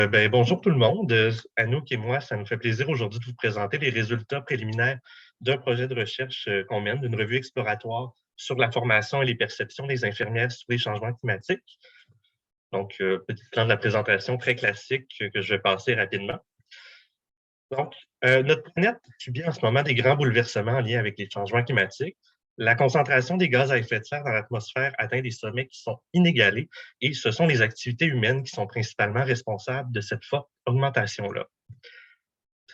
Bonjour tout le monde. Anouk et moi, ça nous fait plaisir aujourd'hui de vous présenter les résultats préliminaires d'un projet de recherche qu'on mène, d'une revue exploratoire sur la formation et les perceptions des infirmières sur les changements climatiques. Donc, petit plan de la présentation très classique que je vais passer rapidement. Donc, notre planète subit en ce moment des grands bouleversements en lien avec les changements climatiques. La concentration des gaz à effet de serre dans l'atmosphère atteint des sommets qui sont inégalés et ce sont les activités humaines qui sont principalement responsables de cette forte augmentation-là.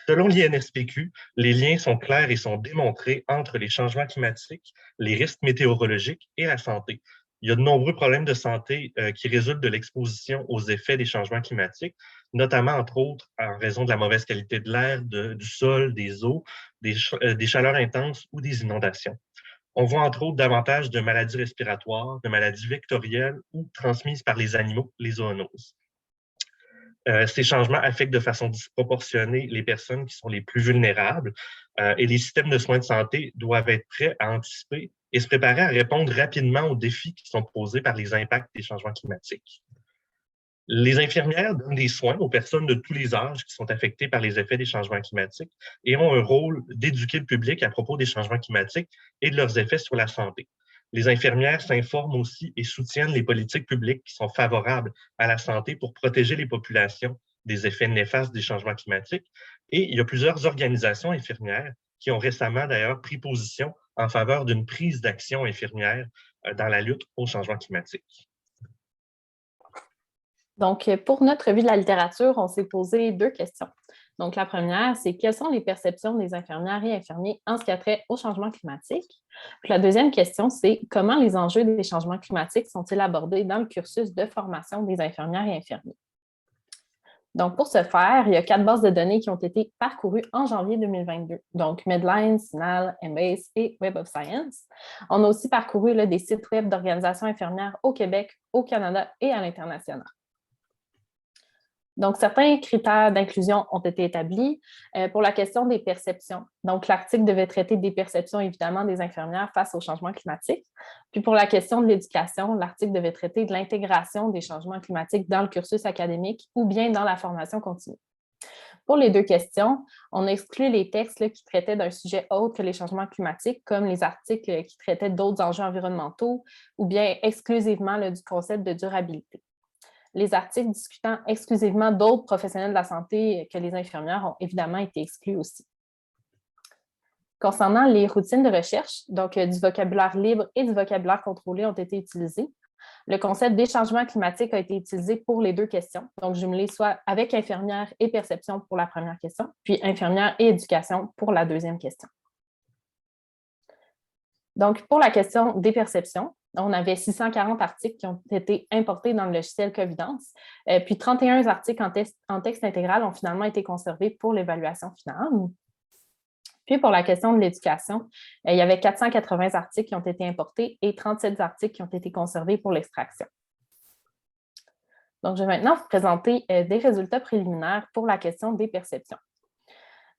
Selon l'INSPQ, les liens sont clairs et sont démontrés entre les changements climatiques, les risques météorologiques et la santé. Il y a de nombreux problèmes de santé qui résultent de l'exposition aux effets des changements climatiques, notamment, entre autres, en raison de la mauvaise qualité de l'air, du sol, des eaux, des chaleurs intenses ou des inondations. On voit, entre autres, davantage de maladies respiratoires, de maladies vectorielles ou transmises par les animaux, les zoonoses. Ces changements affectent de façon disproportionnée les personnes qui sont les plus vulnérables et les systèmes de soins de santé doivent être prêts à anticiper et se préparer à répondre rapidement aux défis qui sont posés par les impacts des changements climatiques. Les infirmières donnent des soins aux personnes de tous les âges qui sont affectées par les effets des changements climatiques et ont un rôle d'éduquer le public à propos des changements climatiques et de leurs effets sur la santé. Les infirmières s'informent aussi et soutiennent les politiques publiques qui sont favorables à la santé pour protéger les populations des effets néfastes des changements climatiques. Et il y a plusieurs organisations infirmières qui ont récemment d'ailleurs pris position en faveur d'une prise d'action infirmière dans la lutte au changement climatique. Donc, pour notre revue de la littérature, on s'est posé 2 questions. Donc, la première, c'est quelles sont les perceptions des infirmières et infirmiers en ce qui a trait au changement climatique? Puis la deuxième question, c'est comment les enjeux des changements climatiques sont-ils abordés dans le cursus de formation des infirmières et infirmiers? Donc, pour ce faire, il y a 4 bases de données qui ont été parcourues en janvier 2022. Donc, Medline, CINAHL, Embase et Web of Science. On a aussi parcouru des sites web d'organisations infirmières au Québec, au Canada et à l'international. Donc, certains critères d'inclusion ont été établis pour la question des perceptions. Donc, l'article devait traiter des perceptions, évidemment, des infirmières face au changement climatique. Puis, pour la question de l'éducation, l'article devait traiter de l'intégration des changements climatiques dans le cursus académique ou bien dans la formation continue. Pour les 2 questions, on exclut les textes qui traitaient d'un sujet autre que les changements climatiques, comme les articles qui traitaient d'autres enjeux environnementaux ou bien exclusivement du concept de durabilité. Les articles discutant exclusivement d'autres professionnels de la santé que les infirmières ont évidemment été exclus aussi. Concernant les routines de recherche, donc du vocabulaire libre et du vocabulaire contrôlé ont été utilisés. Le concept des changements climatiques a été utilisé pour les 2 questions, donc jumelé soit avec infirmière et perception pour la première question, puis infirmière et éducation pour la deuxième question. Donc, pour la question des perceptions, on avait 640 articles qui ont été importés dans le logiciel Covidence, puis 31 articles en texte intégral ont finalement été conservés pour l'évaluation finale. Puis pour la question de l'éducation, il y avait 480 articles qui ont été importés et 37 articles qui ont été conservés pour l'extraction. Donc, je vais maintenant vous présenter des résultats préliminaires pour la question des perceptions.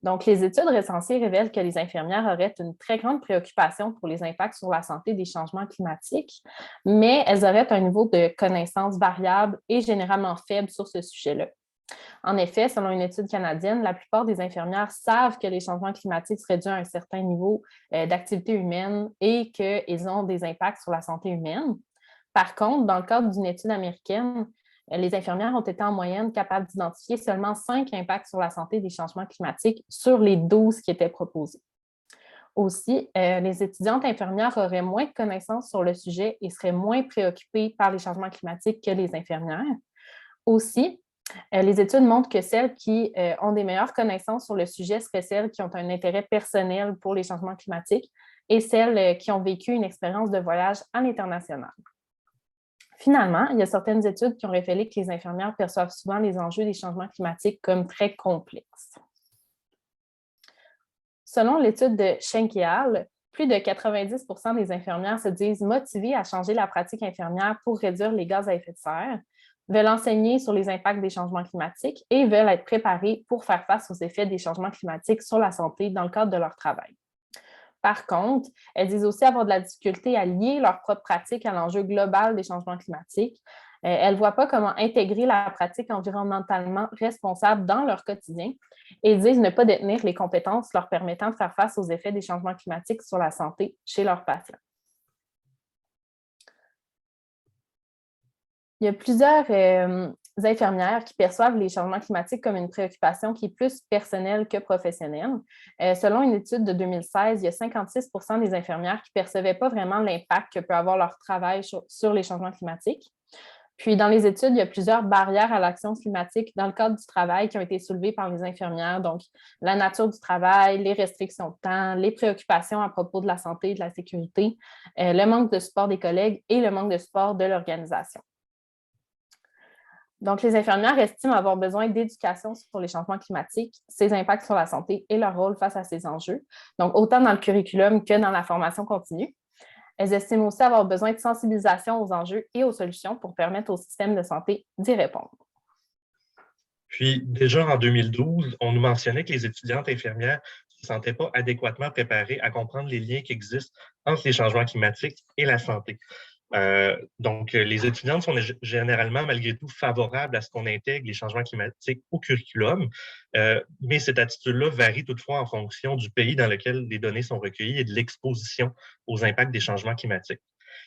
Donc, les études recensées révèlent que les infirmières auraient une très grande préoccupation pour les impacts sur la santé des changements climatiques, mais elles auraient un niveau de connaissance variable et généralement faible sur ce sujet-là. En effet, selon une étude canadienne, la plupart des infirmières savent que les changements climatiques seraient dus à un certain niveau d'activité humaine et qu'ils ont des impacts sur la santé humaine. Par contre, dans le cadre d'une étude américaine, les infirmières ont été en moyenne capables d'identifier seulement 5 impacts sur la santé des changements climatiques sur les 12 qui étaient proposés. Aussi, les étudiantes infirmières auraient moins de connaissances sur le sujet et seraient moins préoccupées par les changements climatiques que les infirmières. Aussi, les études montrent que celles qui ont des meilleures connaissances sur le sujet seraient celles qui ont un intérêt personnel pour les changements climatiques et celles qui ont vécu une expérience de voyage à l'international. Finalement, il y a certaines études qui ont révélé que les infirmières perçoivent souvent les enjeux des changements climatiques comme très complexes. Selon l'étude de Schenk et al., plus de 90 % des infirmières se disent motivées à changer la pratique infirmière pour réduire les gaz à effet de serre, veulent enseigner sur les impacts des changements climatiques et veulent être préparées pour faire face aux effets des changements climatiques sur la santé dans le cadre de leur travail. Par contre, elles disent aussi avoir de la difficulté à lier leur propre pratique à l'enjeu global des changements climatiques Elles ne voient pas comment intégrer la pratique environnementalement responsable dans leur quotidien et disent ne pas détenir les compétences leur permettant de faire face aux effets des changements climatiques sur la santé chez leurs patients. Il y a plusieurs infirmières qui perçoivent les changements climatiques comme une préoccupation qui est plus personnelle que professionnelle. Selon une étude de 2016, il y a 56 des infirmières qui ne percevaient pas vraiment l'impact que peut avoir leur travail sur les changements climatiques. Puis, dans les études, il y a plusieurs barrières à l'action climatique dans le cadre du travail qui ont été soulevées par les infirmières. Donc, la nature du travail, les restrictions de temps, les préoccupations à propos de la santé et de la sécurité, le manque de support des collègues et le manque de support de l'organisation. Donc, les infirmières estiment avoir besoin d'éducation sur les changements climatiques, ses impacts sur la santé et leur rôle face à ces enjeux, donc autant dans le curriculum que dans la formation continue. Elles estiment aussi avoir besoin de sensibilisation aux enjeux et aux solutions pour permettre au système de santé d'y répondre. Puis, déjà en 2012, on nous mentionnait que les étudiantes infirmières ne se sentaient pas adéquatement préparées à comprendre les liens qui existent entre les changements climatiques et la santé. Donc, les étudiantes sont généralement, malgré tout, favorables à ce qu'on intègre les changements climatiques au curriculum, mais cette attitude-là varie toutefois en fonction du pays dans lequel les données sont recueillies et de l'exposition aux impacts des changements climatiques.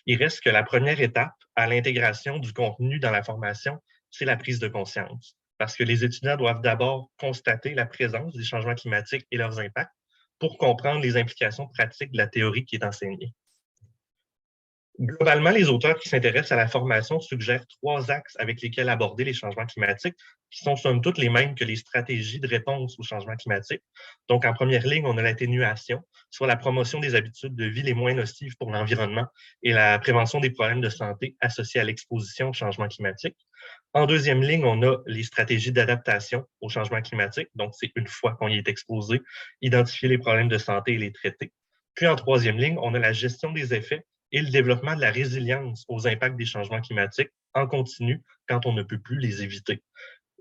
Il reste que la première étape à l'intégration du contenu dans la formation, c'est la prise de conscience, parce que les étudiants doivent d'abord constater la présence des changements climatiques et leurs impacts pour comprendre les implications pratiques de la théorie qui est enseignée. Globalement, les auteurs qui s'intéressent à la formation suggèrent 3 axes avec lesquels aborder les changements climatiques, qui sont somme toute les mêmes que les stratégies de réponse aux changements climatiques. Donc, en première ligne, on a l'atténuation, soit la promotion des habitudes de vie les moins nocives pour l'environnement et la prévention des problèmes de santé associés à l'exposition aux changements climatiques. En deuxième ligne, on a les stratégies d'adaptation aux changements climatiques. Donc, c'est une fois qu'on y est exposé, identifier les problèmes de santé et les traiter. Puis, en troisième ligne, on a la gestion des effets et le développement de la résilience aux impacts des changements climatiques en continu quand on ne peut plus les éviter.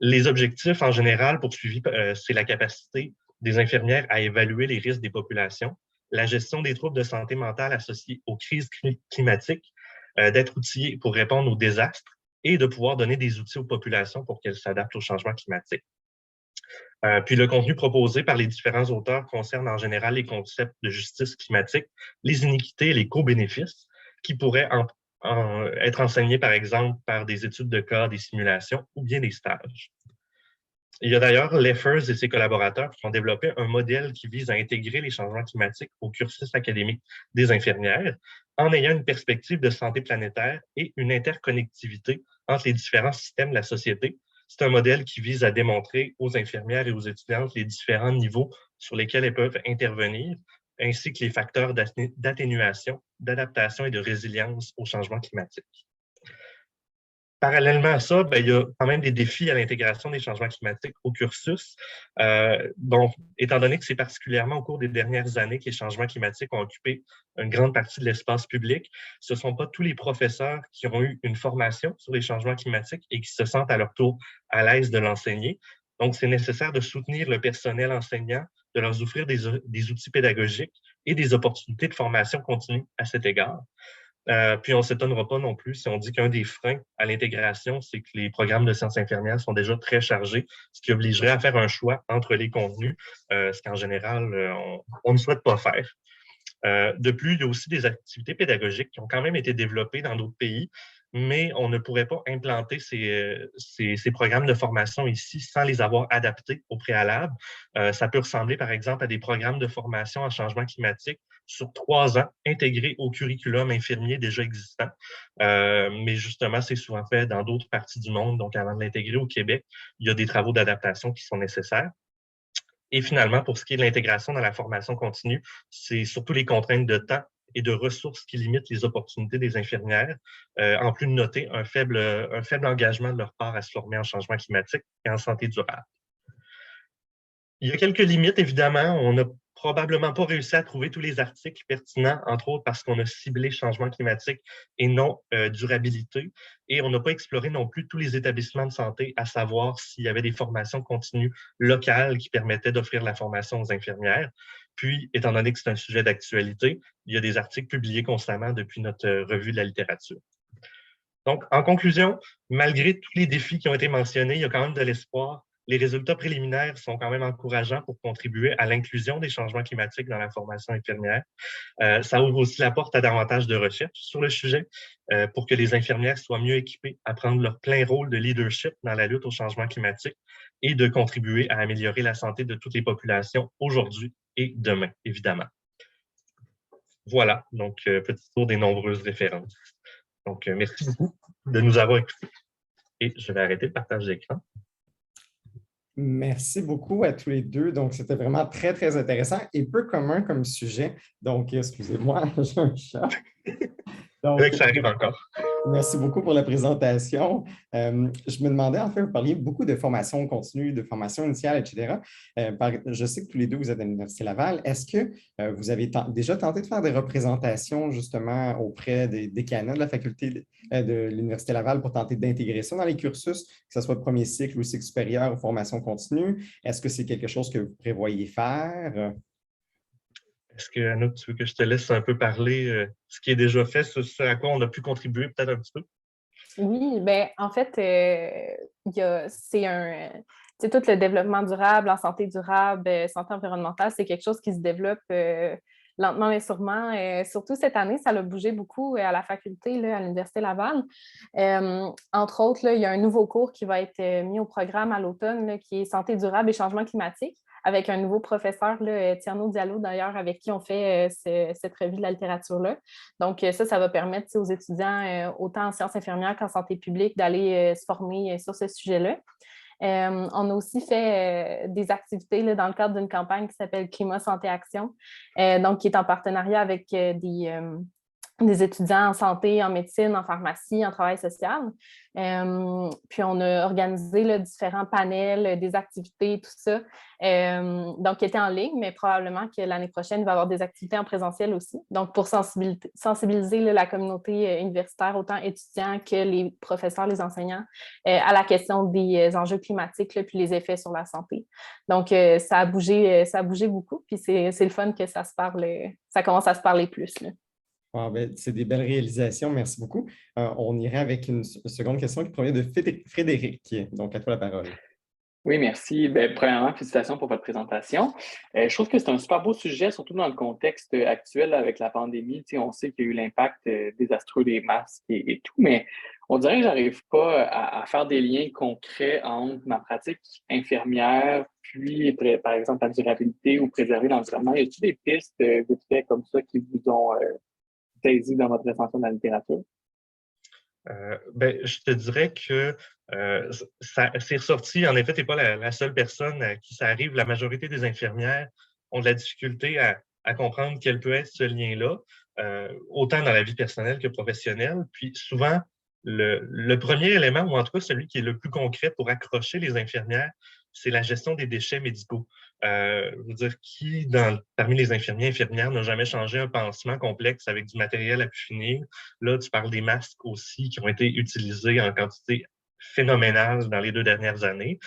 Les objectifs, en général, poursuivis, c'est la capacité des infirmières à évaluer les risques des populations, la gestion des troubles de santé mentale associés aux crises climatiques, d'être outillés pour répondre aux désastres et de pouvoir donner des outils aux populations pour qu'elles s'adaptent aux changements climatiques. Puis le contenu proposé par les différents auteurs concerne en général les concepts de justice climatique, les iniquités et les co-bénéfices qui pourraient être enseignés, par exemple, par des études de cas, des simulations ou bien des stages. Il y a d'ailleurs Leffers et ses collaborateurs qui ont développé un modèle qui vise à intégrer les changements climatiques au cursus académique des infirmières en ayant une perspective de santé planétaire et une interconnectivité entre les différents systèmes de la société. C'est un modèle qui vise à démontrer aux infirmières et aux étudiantes les différents niveaux sur lesquels elles peuvent intervenir, ainsi que les facteurs d'atténuation, d'adaptation et de résilience au changement climatique. Parallèlement à ça, il y a quand même des défis à l'intégration des changements climatiques au cursus. Donc, étant donné que c'est particulièrement au cours des dernières années que les changements climatiques ont occupé une grande partie de l'espace public, ce ne sont pas tous les professeurs qui ont eu une formation sur les changements climatiques et qui se sentent à leur tour à l'aise de l'enseigner. Donc, c'est nécessaire de soutenir le personnel enseignant, de leur offrir des outils pédagogiques et des opportunités de formation continue à cet égard. Puis on ne s'étonnera pas non plus si on dit qu'un des freins à l'intégration, c'est que les programmes de sciences infirmières sont déjà très chargés, ce qui obligerait à faire un choix entre les contenus, ce qu'en général, on ne souhaite pas faire. De plus, il y a aussi des activités pédagogiques qui ont quand même été développées dans d'autres pays, mais on ne pourrait pas implanter ces programmes de formation ici sans les avoir adaptés au préalable. Ça peut ressembler, par exemple, à des programmes de formation en changement climatique sur 3 ans, intégrés au curriculum infirmier déjà existant. Mais justement, c'est souvent fait dans d'autres parties du monde. Donc, avant de l'intégrer au Québec, il y a des travaux d'adaptation qui sont nécessaires. Et finalement, pour ce qui est de l'intégration dans la formation continue, c'est surtout les contraintes de temps et de ressources qui limitent les opportunités des infirmières, en plus de noter un faible engagement de leur part à se former en changement climatique et en santé durable. Il y a quelques limites, évidemment. On n'a probablement pas réussi à trouver tous les articles pertinents, entre autres parce qu'on a ciblé changement climatique et non durabilité. Et on n'a pas exploré non plus tous les établissements de santé, à savoir s'il y avait des formations continues locales qui permettaient d'offrir la formation aux infirmières. Puis, étant donné que c'est un sujet d'actualité, il y a des articles publiés constamment depuis notre revue de la littérature. Donc, en conclusion, malgré tous les défis qui ont été mentionnés, il y a quand même de l'espoir. Les résultats préliminaires sont quand même encourageants pour contribuer à l'inclusion des changements climatiques dans la formation infirmière. Ça ouvre aussi la porte à davantage de recherches sur le sujet pour que les infirmières soient mieux équipées à prendre leur plein rôle de leadership dans la lutte au changement climatique et de contribuer à améliorer la santé de toutes les populations aujourd'hui et demain, évidemment. Voilà, donc petit tour des nombreuses références. Donc, merci beaucoup de nous avoir écoutés et je vais arrêter le partage d'écran. Merci beaucoup à tous les deux. Donc, c'était vraiment très, très intéressant et peu commun comme sujet. Donc, excusez-moi, j'ai un chat. Donc, que ça arrive encore. Merci beaucoup pour la présentation. Je me demandais, en fait, vous parliez beaucoup de formation continue, de formation initiale, etc. Je sais que tous les deux, vous êtes à l'Université Laval. Est-ce que vous avez déjà tenté de faire des représentations justement auprès des décanats de la faculté de l'Université Laval pour tenter d'intégrer ça dans les cursus, que ce soit le premier cycle ou cycle supérieur ou formation continue? Est-ce que c'est quelque chose que vous prévoyez faire? Est-ce que, Anouk, tu veux que je te laisse un peu parler ce qui est déjà fait, ce à quoi on a pu contribuer peut-être un petit peu? Oui, bien, en fait, c'est tout le développement durable, en santé durable, santé environnementale, c'est quelque chose qui se développe lentement mais sûrement. Surtout cette année, ça a bougé beaucoup à la faculté, là, à l'Université Laval. Entre autres, là, il y a un nouveau cours qui va être mis au programme à l'automne, là, qui est santé durable et changement climatique, avec un nouveau professeur, là, Tierno Diallo, d'ailleurs, avec qui on fait cette revue de la littérature-là. Donc, ça va permettre aux étudiants, autant en sciences infirmières qu'en santé publique, d'aller se former sur ce sujet-là. On a aussi fait des activités là, dans le cadre d'une campagne qui s'appelle Climat Santé Action, donc qui est en partenariat avec des étudiants en santé, en médecine, en pharmacie, en travail social. Puis, on a organisé là, différents panels, des activités, tout ça. Donc, qui étaient en ligne, mais probablement que l'année prochaine, il va y avoir des activités en présentiel aussi. Donc, pour sensibiliser là, la communauté universitaire, autant étudiants que les professeurs, les enseignants, à la question des enjeux climatiques, là, puis les effets sur la santé. Donc, ça a bougé beaucoup. Puis, c'est le fun que ça commence à se parler plus, là. Ah, ben, c'est des belles réalisations. Merci beaucoup. On irait avec une seconde question qui provient de Frédéric. Donc, à toi la parole. Oui, merci. Bien, premièrement, félicitations pour votre présentation. Je trouve que c'est un super beau sujet, surtout dans le contexte actuel avec la pandémie. Tu sais, on sait qu'il y a eu l'impact désastreux des masques et tout, mais on dirait que je n'arrive pas à faire des liens concrets entre ma pratique infirmière, puis, par exemple, la durabilité ou préserver l'environnement. Y a-t-il des pistes vite fait comme ça qui vous ont saisi dans votre recension de la littérature? Je te dirais que c'est ressorti. En effet, tu n'es pas la seule personne à qui ça arrive. La majorité des infirmières ont de la difficulté à comprendre quel peut être ce lien-là, autant dans la vie personnelle que professionnelle. Puis souvent, le premier élément, ou en tout cas celui qui est le plus concret pour accrocher les infirmières, c'est la gestion des déchets médicaux. Je veux dire, parmi les infirmières n'a jamais changé un pansement complexe avec du matériel à pu finir? Là, tu parles des masques aussi qui ont été utilisés en quantité phénoménale dans les 2 dernières années.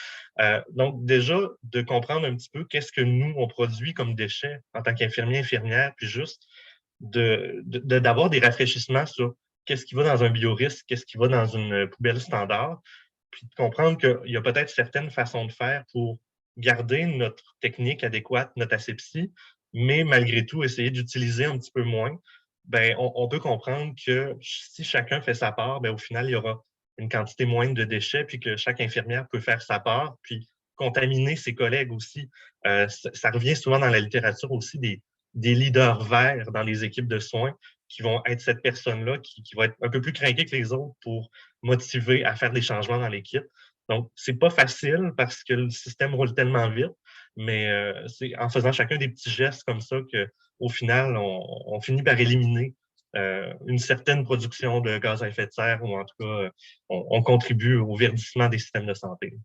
Donc, déjà, de comprendre un petit peu qu'est-ce que nous, on produit comme déchets en tant qu'infirmier, infirmière, puis juste d'avoir des rafraîchissements sur qu'est-ce qui va dans un biorisque, qu'est-ce qui va dans une poubelle standard, puis de comprendre qu'il y a peut-être certaines façons de faire pour garder notre technique adéquate, notre asepsie, mais malgré tout, essayer d'utiliser un petit peu moins. On peut comprendre que si chacun fait sa part, au final, il y aura une quantité moindre de déchets, puis que chaque infirmière peut faire sa part, puis contaminer ses collègues aussi. Ça revient souvent dans la littérature aussi des leaders verts dans les équipes de soins qui vont être cette personne-là qui va être un peu plus craquée que les autres pour motiver à faire des changements dans l'équipe. Donc, c'est pas facile parce que le système roule tellement vite, mais c'est en faisant chacun des petits gestes comme ça qu'au final, on finit par éliminer une certaine production de gaz à effet de serre ou en tout cas, on contribue au verdissement des systèmes de santé.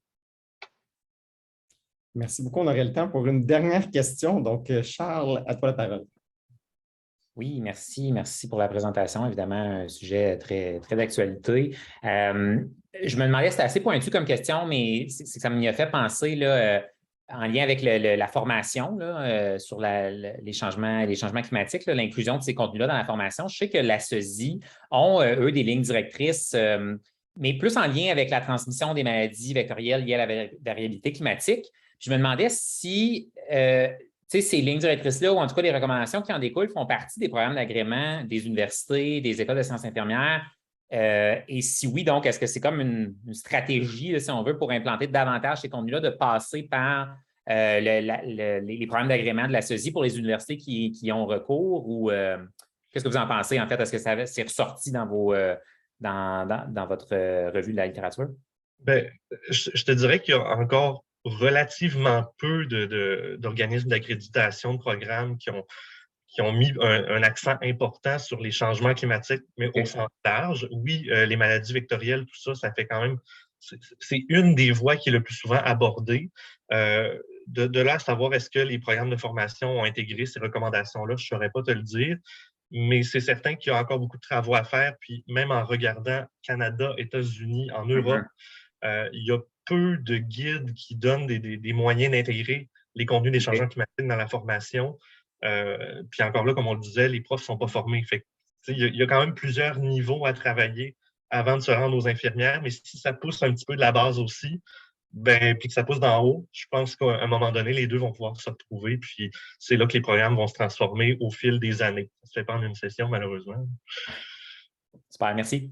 Merci beaucoup. On aurait le temps pour une dernière question. Donc, Charles, à toi la parole. Oui, merci. Merci pour la présentation. Évidemment, un sujet très, très d'actualité. Je me demandais, c'était assez pointu comme question, mais ça m'y a fait penser là, en lien avec la formation là, sur les changements climatiques, l'inclusion de ces contenus-là dans la formation. Je sais que la SESI ont, eux, des lignes directrices, mais plus en lien avec la transmission des maladies vectorielles liées à la variabilité climatique. Je me demandais si ces lignes directrices-là, ou en tout cas les recommandations qui en découlent, font partie des programmes d'agrément des universités, des écoles de sciences infirmières. Et si oui, donc, est-ce que c'est comme une stratégie, là, si on veut, pour implanter davantage ces contenus-là, de passer par les programmes d'agrément de la SESI pour les universités qui y ont recours? Ou qu'est-ce que vous en pensez, en fait? Est-ce que c'est ressorti dans dans votre revue de la littérature? Bien, je te dirais qu'il y a encore relativement peu d'organismes d'accréditation de programmes qui ont mis un accent important sur les changements climatiques, mais au sens large. Oui, les maladies vectorielles, tout ça, ça fait quand même... C'est une des voies qui est le plus souvent abordée. De là à savoir est-ce que les programmes de formation ont intégré ces recommandations-là, je ne saurais pas te le dire, mais c'est certain qu'il y a encore beaucoup de travaux à faire. Puis même en regardant Canada, États-Unis, en Europe, il y a peu de guides qui donnent des moyens d'intégrer les contenus des changements climatiques dans la formation. Puis encore là, comme on le disait, les profs ne sont pas formés. Fait que, il y a quand même plusieurs niveaux à travailler avant de se rendre aux infirmières, mais si ça pousse un petit peu de la base aussi, puis que ça pousse d'en haut, je pense qu'à un moment donné, les deux vont pouvoir se retrouver, puis c'est là que les programmes vont se transformer au fil des années. Ça ne se fait pas en une session, malheureusement. Super, merci.